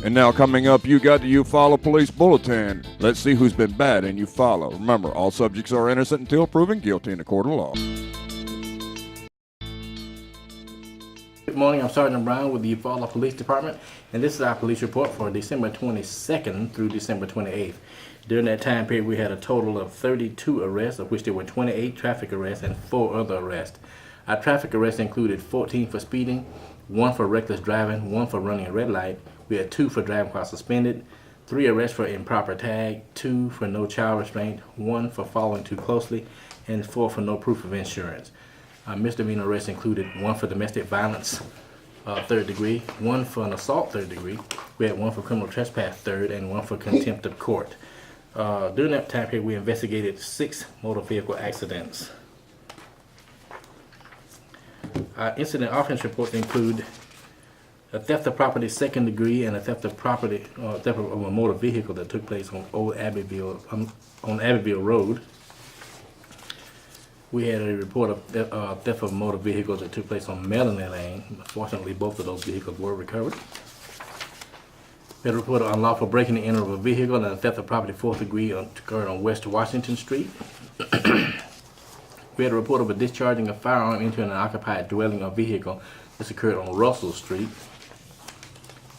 And now coming up, you got the Eufaula Police Bulletin. Let's see who's been bad in Eufaula. Remember, all subjects are innocent until proven guilty in a court of law. Good morning, I'm Sergeant Brown with the Eufaula Police Department, and this is our police report for December 22nd through December 28th. During that time period, we had a total of 32 arrests, of which there were 28 traffic arrests and 4 other arrests. Our traffic arrests included 14 for speeding, 1 for reckless driving, 1 for running a red light. We had 2 for driving while suspended, 3 arrests for improper tag, 2 for no child restraint, 1 for following too closely, and 4 for no proof of insurance. Misdemeanor arrests included 1 for domestic violence, 3rd degree, 1 for an assault 3rd degree. We had 1 for criminal trespass 3rd and 1 for contempt of court. During that time period, we investigated 6 motor vehicle accidents. Incident offense reports include a theft of property 2nd degree and a theft of property, theft of a motor vehicle that took place on Old Abbeville, on Abbeville Road. We had a report of theft of motor vehicles that took place on Melanie Lane. Fortunately, both of those vehicles were recovered. We had a report of unlawful breaking and entering of a vehicle and a theft of property 4th degree occurred on West Washington Street. We had a report of a discharging a firearm into an occupied dwelling or vehicle. This occurred on Russell Street.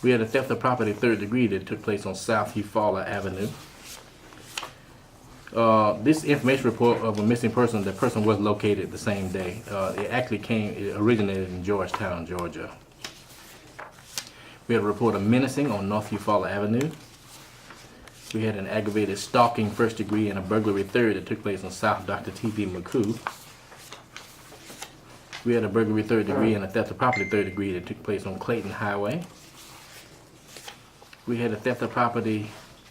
We had a theft of property 3rd degree that took place on South Eufaula Avenue. This information report of a missing person, the person was located the same day. It originated in Georgetown, Georgia. We had a report of menacing on North Eufaula Avenue. We had an aggravated stalking 1st degree and a burglary 3rd that took place on South Dr. T.V. McCoo. We had a burglary 3rd degree and a theft of property 3rd degree that took place on Clayton Highway. We had a theft of property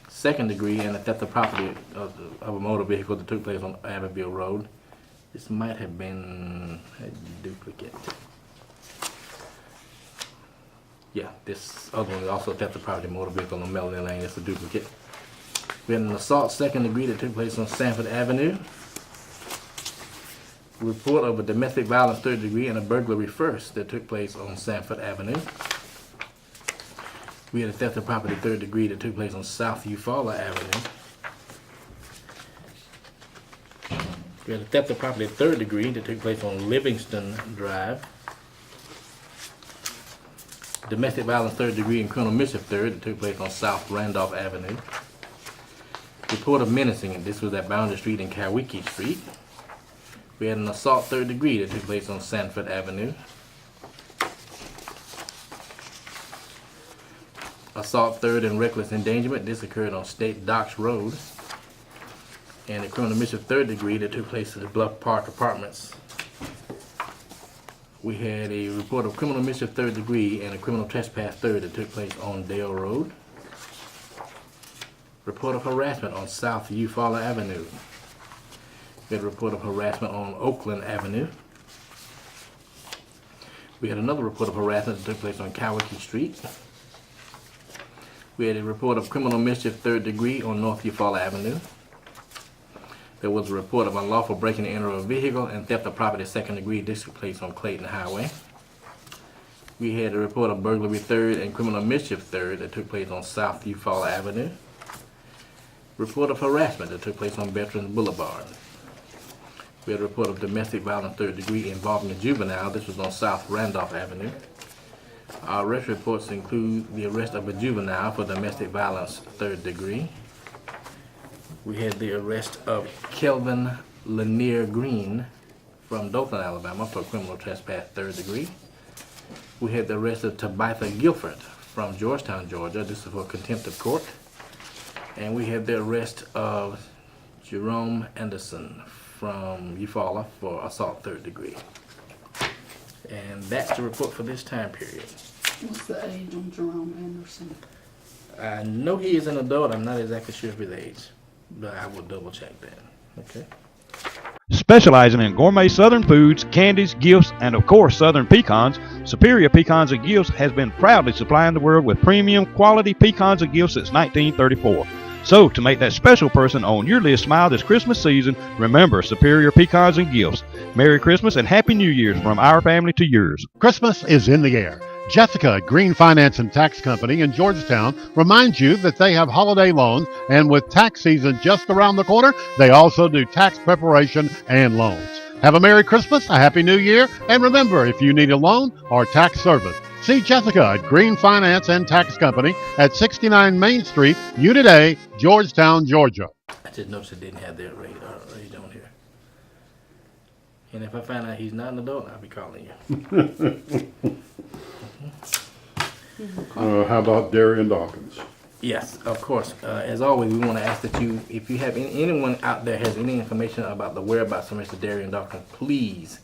2nd degree and a theft of property of a motor vehicle that took place on Abbeville Road. This might have been a duplicate. Yeah, this other one is also theft of property motor vehicle on Melanie Lane. It's a duplicate. We had an assault 2nd degree that took place on Sanford Avenue. Report of a domestic violence 3rd degree and a burglary 1st that took place on Sanford Avenue. We had a theft of property 3rd degree that took place on South Eufaula Avenue. We had a theft of property 3rd degree that took place on Livingston Drive. Domestic violence 3rd degree and criminal mischief 3rd that took place on South Randolph Avenue. Report of menacing, and this was at Boundary Street and Kawiki Street. We had an assault 3rd degree that took place on Sanford Avenue. Assault 3rd and reckless endangerment. This occurred on State Docks Road. And a criminal mischief 3rd degree that took place at the Bluff Park Apartments. We had a report of criminal mischief 3rd degree and a criminal trespass 3rd that took place on Dale Road. Report of harassment on South Eufaula Avenue. We had a report of harassment on Oakland Avenue. We had another report of harassment that took place on Kawiki Street. We had a report of criminal mischief 3rd degree on North Eufaula Avenue. There was a report of unlawful breaking and entering of a vehicle and theft of property 2nd degree. This took place on Clayton Highway. We had a report of burglary 3rd and criminal mischief 3rd that took place on South Eufaula Avenue. Report of harassment that took place on Veterans Boulevard. We had a report of domestic violence 3rd degree involving a juvenile. This was on South Randolph Avenue. Our arrest reports include the arrest of a juvenile for domestic violence 3rd degree. We had the arrest of Kelvin Lanier Green from Dothan, Alabama for criminal trespass 3rd degree. We had the arrest of Tabitha Guilford from Georgetown, Georgia. This is for contempt of court. And we had the arrest of Jerome Anderson from Eufaula for assault 3rd degree. And that's the report for this time period. What's the age on Jerome Anderson? I know he is an adult. I'm not exactly sure of his age, but I will double check that. Okay. Specializing in gourmet Southern foods, candies, gifts, and of course Southern pecans, Superior Pecans and Gifts has been proudly supplying the world with premium quality pecans and gifts since 1934. So, to make that special person on your list smile this Christmas season, remember Superior Pecans and Gifts. Merry Christmas and Happy New Year's from our family to yours. Christmas is in the air. Jessica at Green Finance and Tax Company in Georgetown reminds you that they have holiday loans, and with tax season just around the corner, they also do tax preparation and loans. Have a Merry Christmas, a Happy New Year, and remember, if you need a loan or tax service, see Jessica at Green Finance and Tax Company at 69 Main Street, Unit A, Georgetown, Georgia. I just noticed it didn't have their rate on here. And if I find out he's not an adult, I'll be calling you. How about Darian Dawkins? Yes, of course. As always, we want to ask that you, if you have anyone out there has any information about the whereabouts of Mr. Darian Dawkins, please,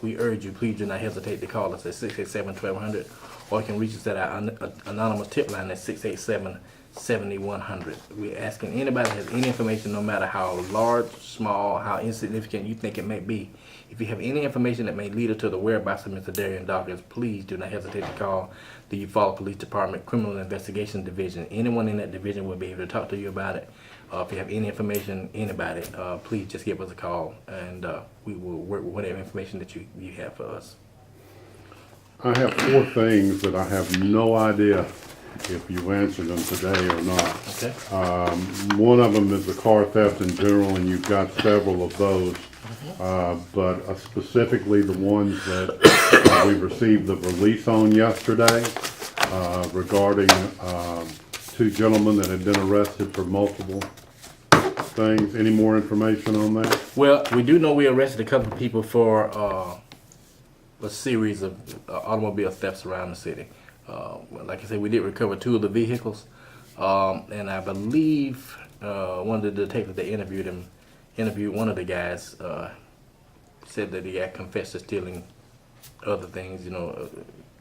we urge you, please do not hesitate to call us at 687-1200, or you can reach us at our anonymous tip line at 687-7100. We're asking anybody that has any information, no matter how large, small, how insignificant you think it may be. If you have any information that may lead us to the whereabouts of Mr. Darian Dawkins, please do not hesitate to call the Eufaula Police Department Criminal Investigation Division. Anyone in that division will be able to talk to you about it. If you have any information, anybody, please just give us a call, and we will work with whatever information that you have for us. I have 4 things that I have no idea if you answered them today or not. Okay. One of them is the car theft in general, and you've got several of those. But specifically the ones that we received the release on yesterday regarding 2 gentlemen that had been arrested for multiple things. Any more information on that? Well, we do know we arrested a couple of people for a series of automobile thefts around the city. Like I said, we did recover 2 of the vehicles, and I believe one of the detectives that interviewed one of the guys, said that he had confessed to stealing other things,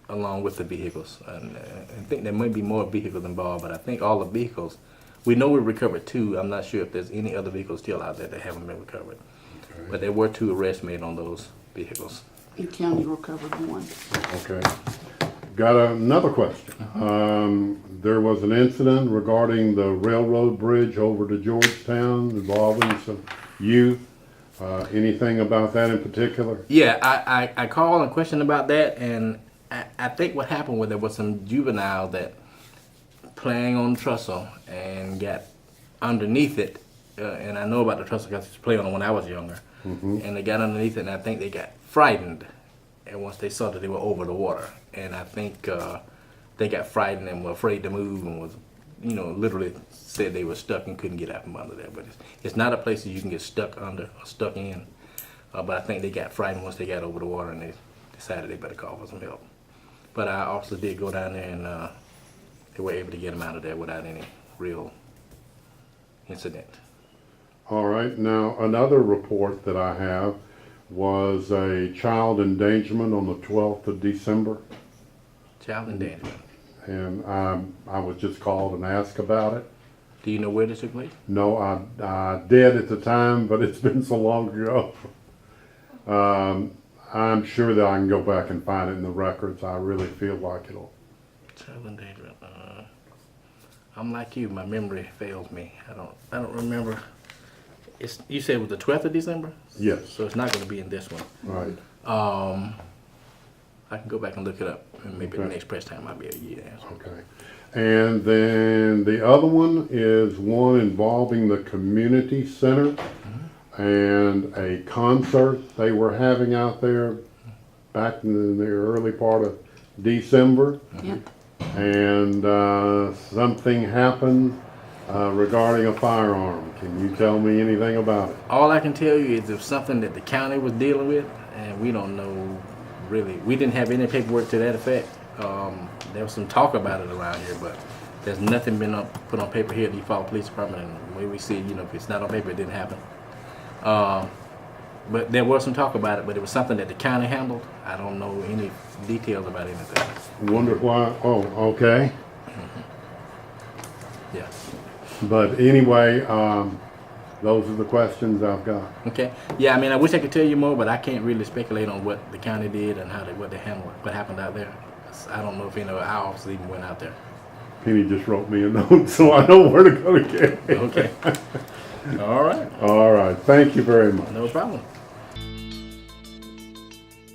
along with the vehicles. And I think there might be more vehicles involved, but I think all the vehicles, we know we recovered 2. I'm not sure if there's any other vehicles still out there that haven't been recovered. Okay. But there were 2 arrests made on those vehicles. The county recovered 1. Okay. Got another question. There was an incident regarding the railroad bridge over to Georgetown involving some youth. Anything about that in particular? Yeah, I called and questioned about that, and I think what happened was there was some juvenile that playing on the trestle and got underneath it, and I know about the trestle because I used to play on it when I was younger, and they got underneath it, and I think they got frightened, and once they saw that they were over the water, and I think they got frightened and were afraid to move and was, literally said they were stuck and couldn't get out from under there. But it's not a place that you can get stuck under or stuck in. But I think they got frightened once they got over the water, and they decided they better call for some help. But our officer did go down there, and they were able to get them out of there without any real incident. All right. Now, another report that I have was a child endangerment on the 12th of December. Child endangerment. And I was just called and asked about it. Do you know where this took place? No, I did at the time, but it's been so long ago. I'm sure that I can go back and find it in the records. I really feel like it'll. Child endangerment. I'm like you. My memory fails me. I don't remember. You said it was the 12th of December? Yes. So it's not going to be in this one. Right. I can go back and look it up, and maybe the next press time might be a year answer. Okay. And then the other one is one involving the community center and a concert they were having out there back in the early part of December. Yep. And something happened regarding a firearm. Can you tell me anything about it? All I can tell you is it's something that the county was dealing with, and we don't know really. We didn't have any paperwork to that effect. There was some talk about it around here, but there's nothing been put on paper here at the Eufaula Police Department, and the way we see it, if it's not on paper, it didn't happen. But there was some talk about it, but it was something that the county handled. I don't know any details about anything. Wonder why? Oh, okay. Yeah. But anyway, those are the questions I've got. Okay. Yeah, I mean, I wish I could tell you more, but I can't really speculate on what the county did and what they handled, what happened out there. I don't know if any of our officers even went out there. Penny just wrote me a note, so I know where to go to get it. Okay. All right. All right. Thank you very much. No problem.